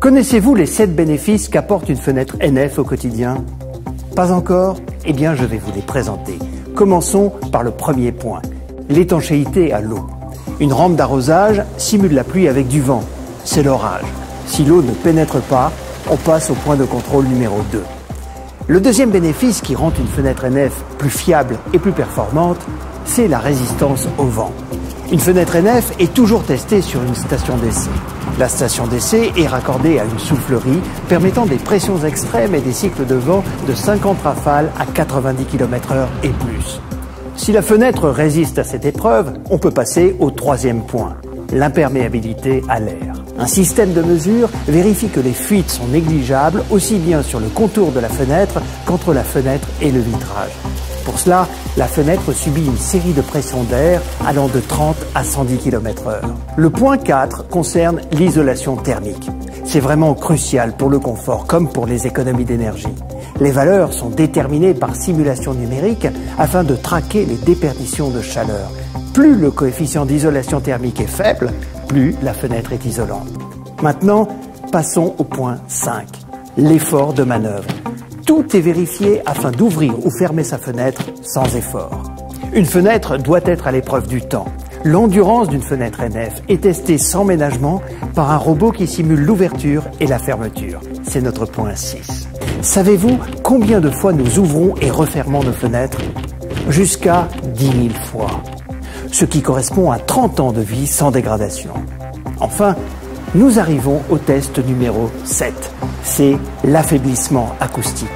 Connaissez-vous les 7 bénéfices qu'apporte une fenêtre NF au quotidien? Pas encore? Eh bien, je vais vous les présenter. Commençons par le premier point, l'étanchéité à l'eau. Une rampe d'arrosage simule la pluie avec du vent. C'est l'orage. Si l'eau ne pénètre pas, on passe au point de contrôle numéro 2. Le deuxième bénéfice qui rend une fenêtre NF plus fiable et plus performante, c'est la résistance au vent. Une fenêtre NF est toujours testée sur une station d'essai. La station d'essai est raccordée à une soufflerie permettant des pressions extrêmes et des cycles de vent de 50 rafales à 90 km/h et plus. Si la fenêtre résiste à cette épreuve, on peut passer au troisième point, l'imperméabilité à l'air. Un système de mesure vérifie que les fuites sont négligeables aussi bien sur le contour de la fenêtre qu'entre la fenêtre et le vitrage. Pour cela, la fenêtre subit une série de pressions d'air allant de 30 à 110 km/h. Le point 4 concerne l'isolation thermique. C'est vraiment crucial pour le confort comme pour les économies d'énergie. Les valeurs sont déterminées par simulation numérique afin de traquer les déperditions de chaleur. Plus le coefficient d'isolation thermique est faible, plus la fenêtre est isolante. Maintenant, passons au point 5, l'effort de manœuvre. Tout est vérifié afin d'ouvrir ou fermer sa fenêtre sans effort. Une fenêtre doit être à l'épreuve du temps. L'endurance d'une fenêtre NF est testée sans ménagement par un robot qui simule l'ouverture et la fermeture. C'est notre point 6. Savez-vous combien de fois nous ouvrons et refermons nos fenêtres? Jusqu'à 10 000 fois. Ce qui correspond à 30 ans de vie sans dégradation. Enfin, nous arrivons au test numéro 7. C'est l'affaiblissement acoustique.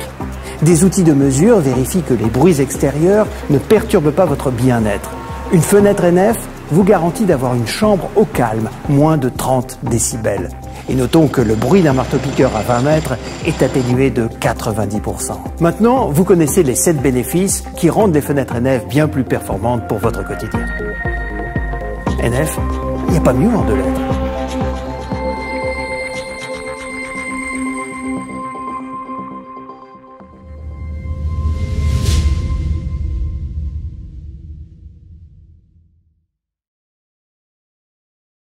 Des outils de mesure vérifient que les bruits extérieurs ne perturbent pas votre bien-être. Une fenêtre NF vous garantit d'avoir une chambre au calme, moins de 30 décibels. Et notons que le bruit d'un marteau-piqueur à 20 mètres est atténué de 90%. Maintenant, vous connaissez les 7 bénéfices qui rendent les fenêtres NF bien plus performantes pour votre quotidien. NF, il n'y a pas mieux en 2 lettres.